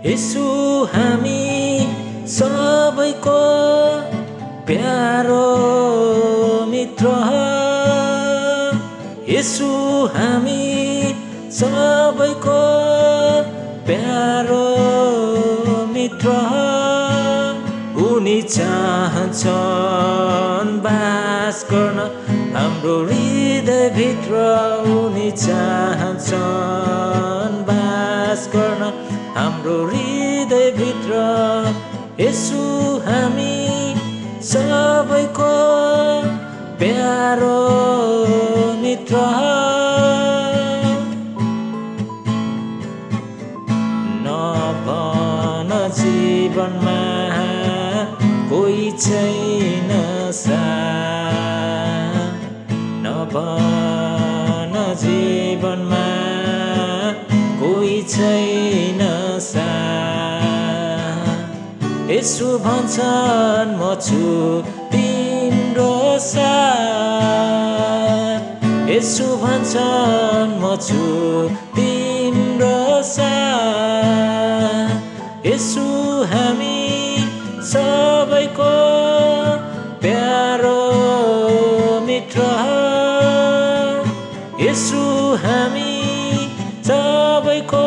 यसु हामी सबैको प्यारो मित्र यसु हामी सबैको प्यारो मित्र उनी चाहन्छन् बास गर्न हाम्रो हृदयभित्र उनी चाहन्छन् बास गर्न हाम्रो हृदयभित्र यसु हामी सबैको प्यारो मित्र नभन जीवनमा कोही छैन नभन जीवनमा कोही छैन यसु भन्छन् म छु तिम्रो साथ यसु भन्छन् म छु तिम्रो साथ यसु हामी सबैको प्यारो मित्र यसु हामी सबैको